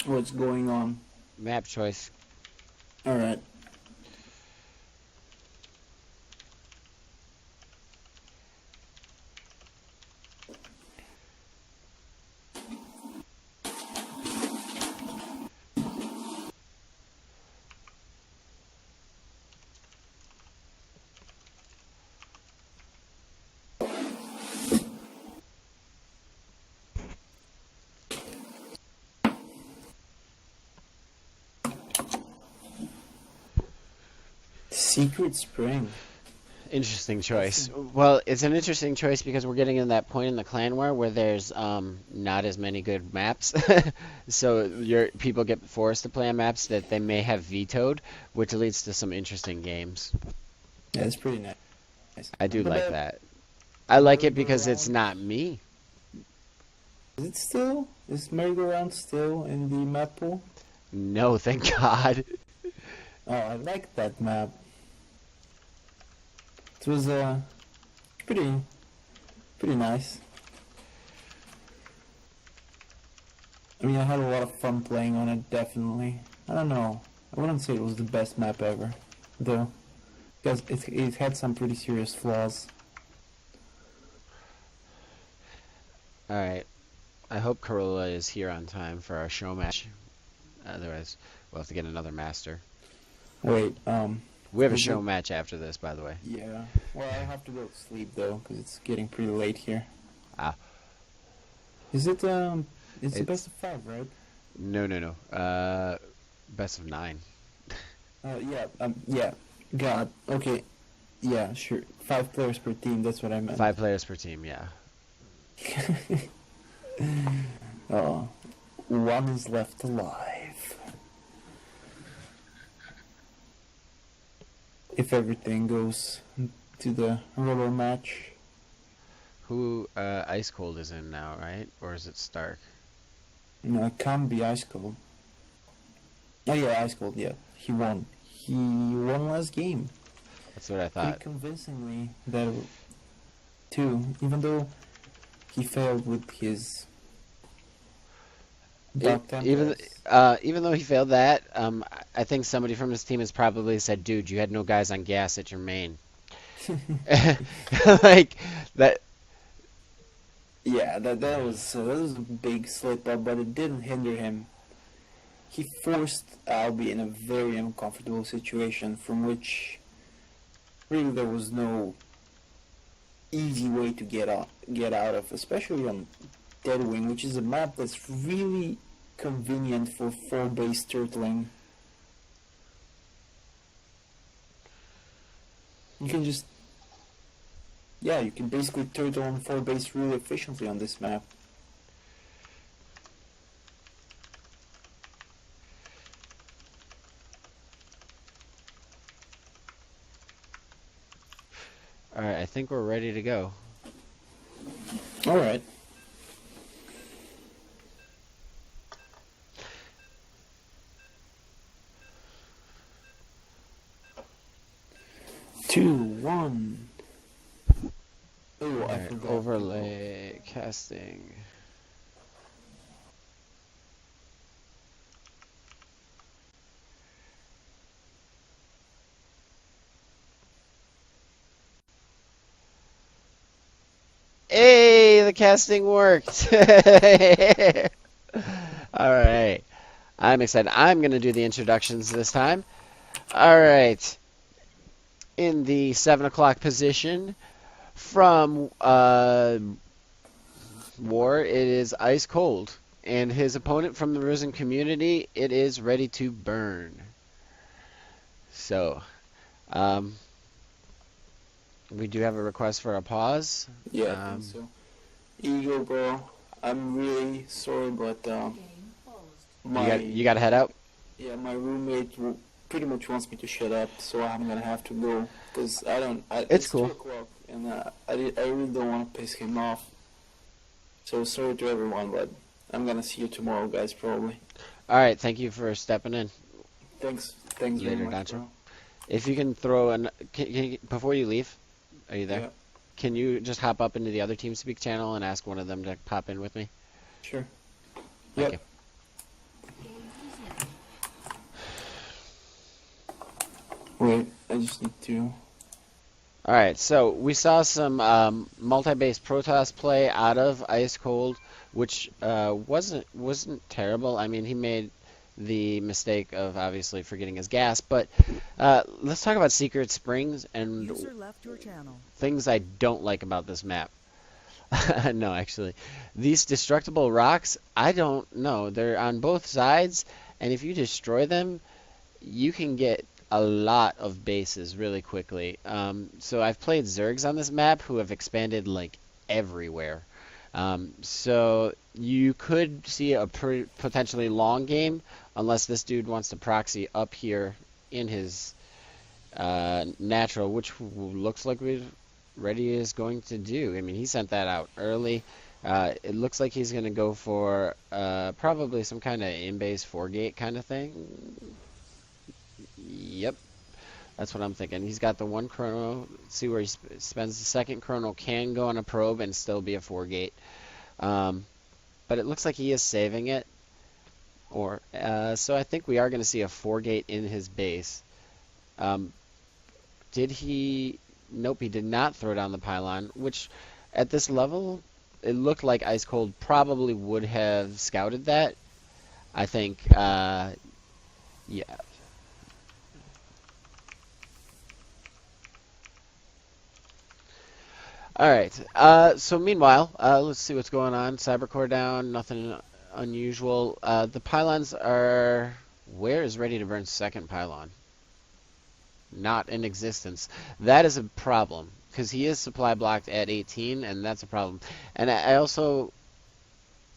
what's going on. Map choice. Alright. Secret Spring. Interesting choice. Well, it's an interesting choice because we're getting in that point in the clan war where there's not as many good maps. So people get forced to play on maps that they may have vetoed, which leads to some interesting games. Yeah, it's pretty nice. I do like that. I like it because it's not me. Is merry-go-round still in the map pool? No, thank God. Oh, I like that map. It was pretty nice. I mean, I had a lot of fun playing on it, definitely. I don't know. I wouldn't say it was the best map ever, though, because it had some pretty serious flaws. Alright. I hope Corolla is here on time for our show match. Otherwise, we'll have to get another master. Wait, we have a show match after this, by the way. Yeah. Well, I have to go to sleep, though, because it's getting pretty late here. Ah. Is it, it's the best of 5, right? No. Best of 9. Yeah. God. Okay. Yeah, sure. 5 players per team, that's what I meant. 5 players per team, yeah. Oh. One is left alive. If everything goes to the roller match. Who, Ice Cold is in now, right? Or is it Stark? No, it can't be Ice Cold. Oh yeah, Ice Cold, yeah. He won. He won last game. That's what I thought. Pretty convincingly, that too. Even though he failed with his even though he failed that, I think somebody from his team has probably said, "Dude, you had no guys on gas at your main." Like that. Yeah, that was a big slip up, but it didn't hinder him. He forced Albi in a very uncomfortable situation from which really there was no easy way to get out of, especially on Deadwing, which is a map that's really convenient for 4-base turtling. You can just... Yeah, you can basically turtle on 4-base really efficiently on this map. Alright, I think we're ready to go. Alright. Two, one. Oh, I forgot. Overlay, casting. Hey, the casting worked. All right. I'm excited. I'm going to do the introductions this time. All right. In the 7 o'clock position from War, it is Ice Cold. And his opponent from the Risen community, it is Ready to Burn. So, we do have a request for a pause. Yeah, I think so. Ego, bro. I'm really sorry, but you got to head out? Yeah, my roommate pretty much wants me to shut up, so I'm gonna have to go because it's cool. 2 o'clock, and I really don't want to piss him off. So sorry to everyone, but I'm gonna see you tomorrow, guys, probably. All right, thank you for stepping in. Thanks Later, very much, bro. If you can throw before you leave, are you there? Yeah. Can you just hop up into the other TeamSpeak channel and ask one of them to pop in with me? Sure. Thank Yep. you. Wait, I just need to. All right, so we saw some multi-base Protoss play out of Ice Cold, which wasn't terrible. I mean, he made the mistake of obviously forgetting his gas, but let's talk about Secret Springs and User left your channel. things I don't like about this map. No, actually, these destructible rocks, I don't know. They're on both sides, and if you destroy them, you can get a lot of bases really quickly. So I've played Zergs on this map who have expanded like everywhere. So you could see a potentially long game unless this dude wants to proxy up here in his natural, which looks like Ready is going to do. I mean, he sent that out early. It looks like he's going to go for probably some kind of in-base 4-gate kind of thing. Yep, that's what I'm thinking. He's got the one chrono. Let's see where he spends the second chrono. Can go on a probe and still be a 4-gate. But it looks like he is saving it. Or so I think we are going to see a 4-gate in his base. Did he? Nope, he did not throw down the pylon, which at this level, it looked like Ice Cold probably would have scouted that. I think, yeah. All right. So meanwhile, let's see what's going on. Cybercore down, nothing unusual. The pylons are. Where is Ready to Burn second pylon? Not in existence. That is a problem because he is supply blocked at 18, and that's a problem. And I also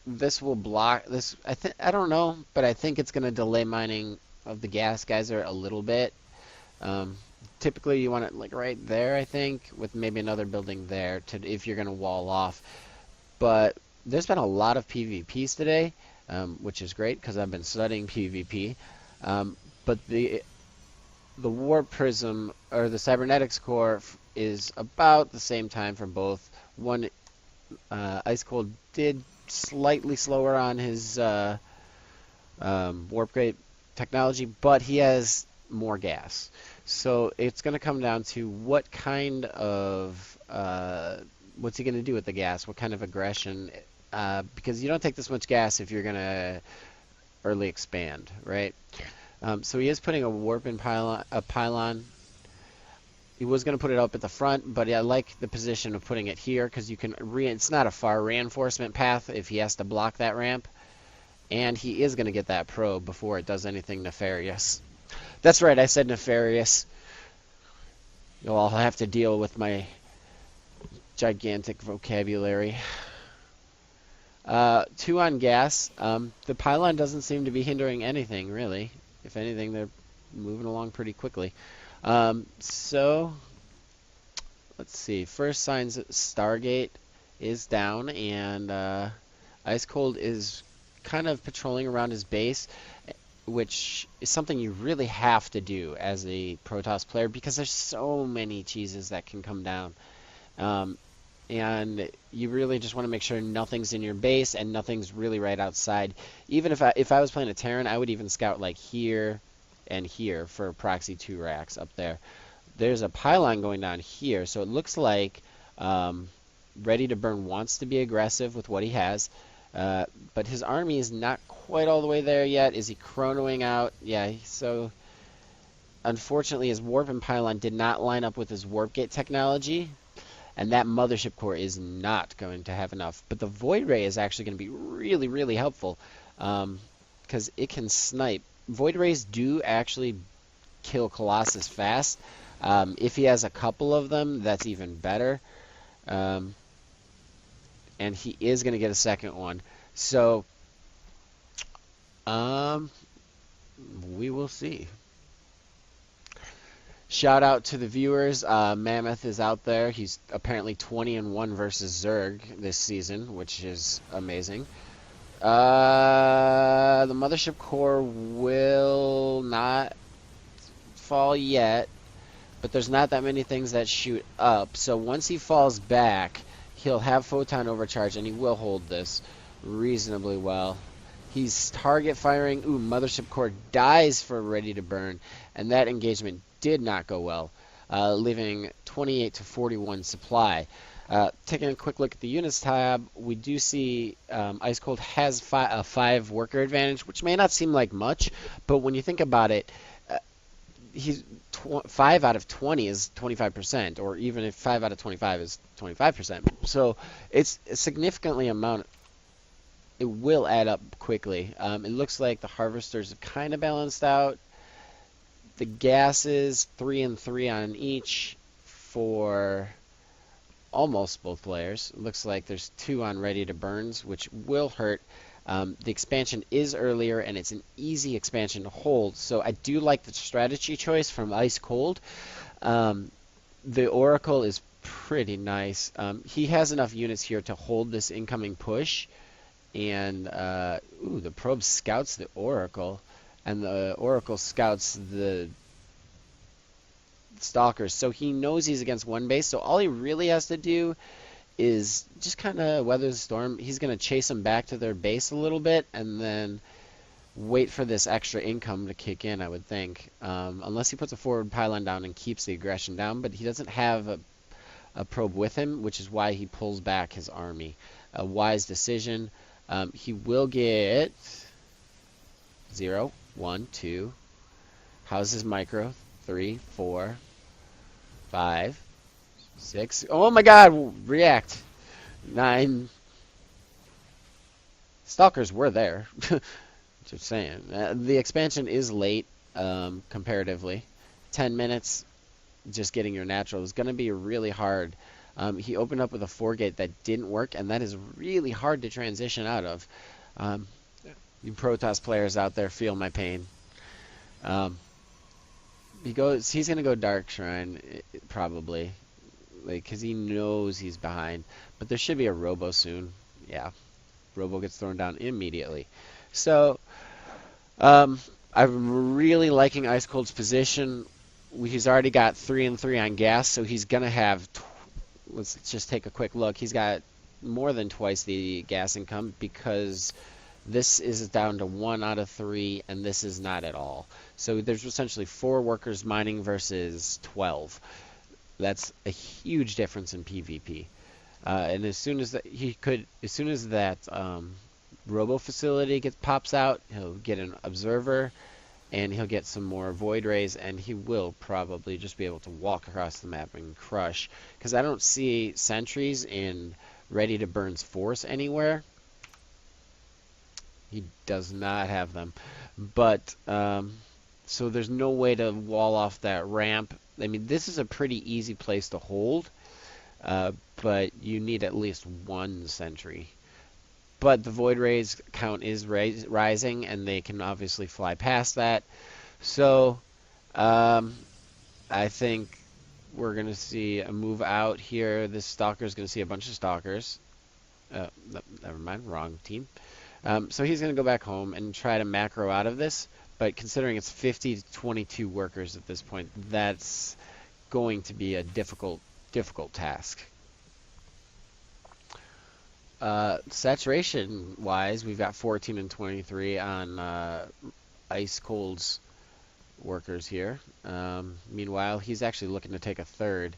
this will block this. I don't know, but I think it's going to delay mining of the gas geyser a little bit. Typically, you want it like right there, I think, with maybe another building there to if you're going to wall off. But there's been a lot of PvPs today, which is great because I've been studying PvP. But the Warp Prism or the Cybernetics Core is about the same time for both. One Ice Cold did slightly slower on his Warp Gate technology, but he has more gas. So it's going to come down to what kind of what's he going to do with the gas? What kind of aggression? Because you don't take this much gas if you're going to early expand, right? So he is putting a warp-in pylon. He was going to put it up at the front, but I like the position of putting it here because you can. It's not a far reinforcement path if he has to block that ramp, and he is going to get that probe before it does anything nefarious. That's right, I said nefarious. You'll all have to deal with my gigantic vocabulary. 2 on gas. The pylon doesn't seem to be hindering anything, really. If anything, they're moving along pretty quickly. So, let's see. First signs that Stargate is down, and Ice Cold is kind of patrolling around his base, which is something you really have to do as a Protoss player because there's so many cheeses that can come down. And you really just want to make sure nothing's in your base and nothing's really right outside. Even if I was playing a Terran, I would even scout like here and here for proxy 2 racks up there. There's a pylon going down here, so it looks like Ready to Burn wants to be aggressive with what he has. But his army is not quite all the way there yet. Is he chronoing out? Yeah, so unfortunately his warp and pylon did not line up with his warp gate technology, and that mothership core is not going to have enough. But the void ray is actually going to be really, really helpful because it can snipe. Void rays do actually kill Colossus fast. If he has a couple of them, that's even better. And he is going to get a second one. So, we will see. Shout out to the viewers. Mammoth is out there. He's apparently 20-1 versus Zerg this season, which is amazing. The mothership core will not fall yet, but there's not that many things that shoot up. So once he falls back, he'll have photon overcharge, and he will hold this reasonably well. He's target firing. Ooh, Mothership Core dies for Ready to Burn, and that engagement did not go well, leaving 28 to 41 supply. Taking a quick look at the units tab, we do see Ice Cold has a 5 worker advantage, which may not seem like much, but when you think about it, uh, he's 5 out of 20 is 25%, or even if 5 out of 25 is 25%. So it's a significantly amount. It will add up quickly. It looks like the harvesters have kind of balanced out. The gases, 3 and 3 on each for almost both players. It looks like there's 2 on Ready to Burns, which will hurt. The expansion is earlier, and it's an easy expansion to hold. So I do like the strategy choice from Ice Cold. The Oracle is pretty nice. He has enough units here to hold this incoming push. And ooh, the probe scouts the Oracle, and the Oracle scouts the Stalkers. So he knows he's against one base. So all he really has to do is just kind of weather the storm. He's going to chase them back to their base a little bit, and then wait for this extra income to kick in, I would think. Unless he puts a forward pylon down and keeps the aggression down, but he doesn't have a probe with him, which is why he pulls back his army. A wise decision. He will get 0, 1, 2. How's his micro? 3, 4, 5, 6. Oh my God! React. 9. Stalkers were there. Just saying. The expansion is late, comparatively. 10 minutes, just getting your natural is going to be really hard. He opened up with a 4-gate that didn't work, and that is really hard to transition out of. You Protoss players out there feel my pain. He's gonna go Dark Shrine, probably, because he knows he's behind. But there should be a Robo soon. Yeah, Robo gets thrown down immediately. So, I'm really liking Ice Cold's position. He's already got 3 and 3 on gas, so he's gonna have. Let's just take a quick look. He's got more than twice the gas income because this is down to 1 out of 3, and this is not at all. So there's essentially 4 workers mining versus 12. That's a huge difference in PvP. And as soon as that Robo facility pops out, he'll get an observer, and he'll get some more void rays, and he will probably just be able to walk across the map and crush. Because I don't see sentries in Ready to Burn's force anywhere. He does not have them. But, so there's no way to wall off that ramp. I mean, this is a pretty easy place to hold, but you need at least 1 sentry. But the void rays count is rising, and they can obviously fly past that. So I think we're going to see a move out here. This Stalker is going to see a bunch of Stalkers. Never mind, wrong team. So he's going to go back home and try to macro out of this. But considering it's 50 to 22 workers at this point, that's going to be a difficult task. Saturation wise, we've got 14 and 23 on Ice Cold's workers here. Meanwhile, he's actually looking to take a 3rd.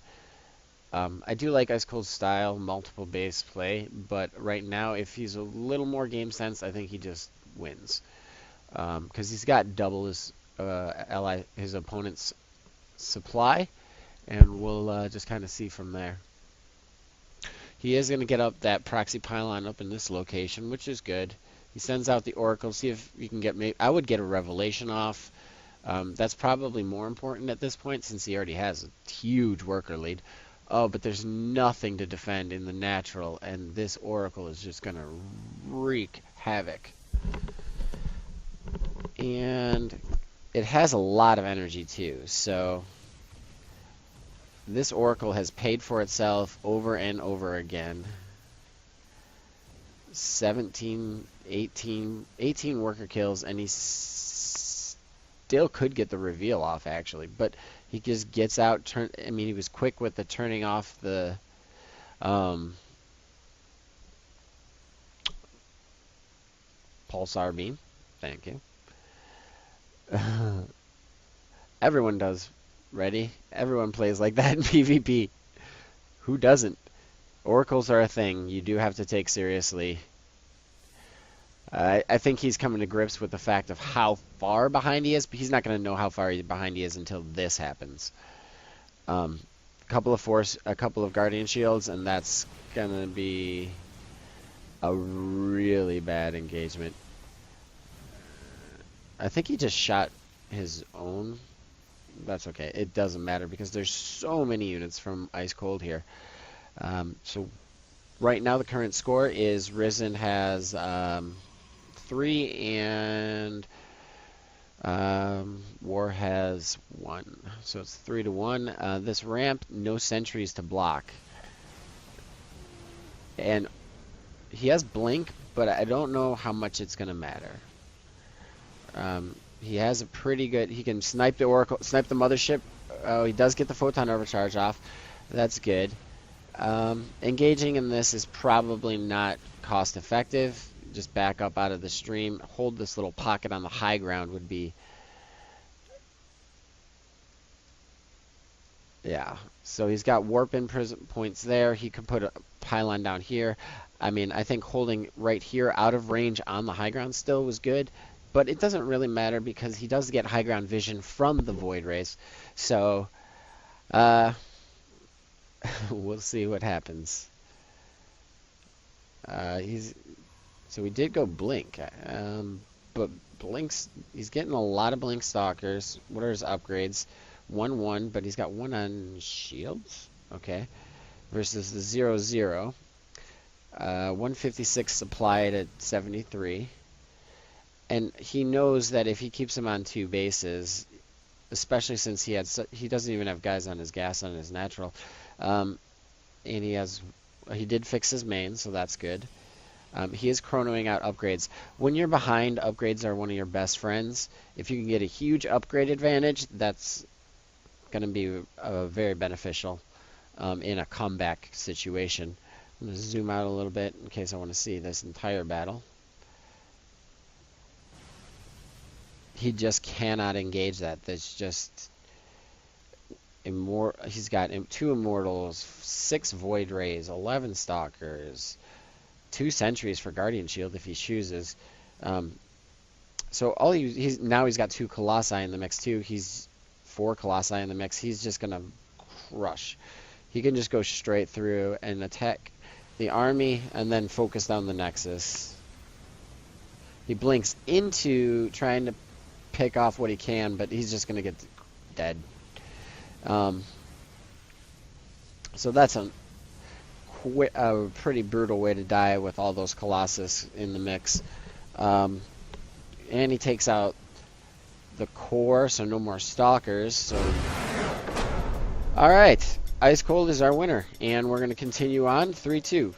I do like Ice Cold's style, multiple base play, but right now, if he's a little more game sense, I think he just wins. Because he's got double his opponent's supply, and we'll just kind of see from there. He is going to get up that proxy pylon up in this location, which is good. He sends out the Oracle, see if you can get I would get a Revelation off. That's probably more important at this point since he already has a huge worker lead. Oh, but there's nothing to defend in the natural, and this Oracle is just going to wreak havoc. And it has a lot of energy too, so this Oracle has paid for itself over and over again. 17, 18 worker kills, and he still could get the reveal off, actually. But he just gets out, I mean, he was quick with the turning off the Pulsar Beam. Thank you. Everyone does. Ready? Everyone plays like that in PvP. Who doesn't? Oracles are a thing you do have to take seriously. I think he's coming to grips with the fact of how far behind he is, but he's not going to know how far behind he is until this happens. A couple of Guardian Shields, and that's going to be a really bad engagement. I think he just shot his own. That's okay. It doesn't matter because there's so many units from Ice Cold here. So right now the current score is Risen has 3 and War has 1. So it's 3-1. This ramp, no sentries to block. And he has Blink, but I don't know how much it's going to matter. He has a pretty good... He can snipe the Oracle, snipe the Mothership. Oh, he does get the Photon Overcharge off. That's good. Engaging in this is probably not cost effective. Just back up out of the stream. Hold this little pocket on the high ground would be... Yeah. So he's got warp in points there. He could put a pylon down here. I mean, I think holding right here out of range on the high ground still was good. But it doesn't really matter because he does get high ground vision from the Void Rays. So, we'll see what happens. So we did go Blink. But Blink's... He's getting a lot of Blink Stalkers. What are his upgrades? 1-1, but he's got 1 on shields. Okay. Versus the 0-0. 156 supplied at 73. And he knows that if he keeps him on 2 bases, especially since he doesn't even have guys on his gas on his natural, and he did fix his main, so that's good. He is chronoing out upgrades. When you're behind, upgrades are one of your best friends. If you can get a huge upgrade advantage, that's going to be very beneficial in a comeback situation. I'm going to zoom out a little bit in case I want to see this entire battle. He just cannot engage that. That's just he's got 2 Immortals, 6 Void Rays, 11 Stalkers, 2 Sentries for Guardian Shield if he chooses. So all he's got 2 Colossi in the mix too. He's 4 Colossi in the mix. He's just gonna crush. He can just go straight through and attack the army and then focus down the Nexus. He blinks into trying to pick off what he can, but he's just gonna get dead. So that's a pretty brutal way to die with all those Colossus in the mix. And he takes out the core, so no more Stalkers. So, all right, Ice Cold is our winner, and we're going to continue on 3-2.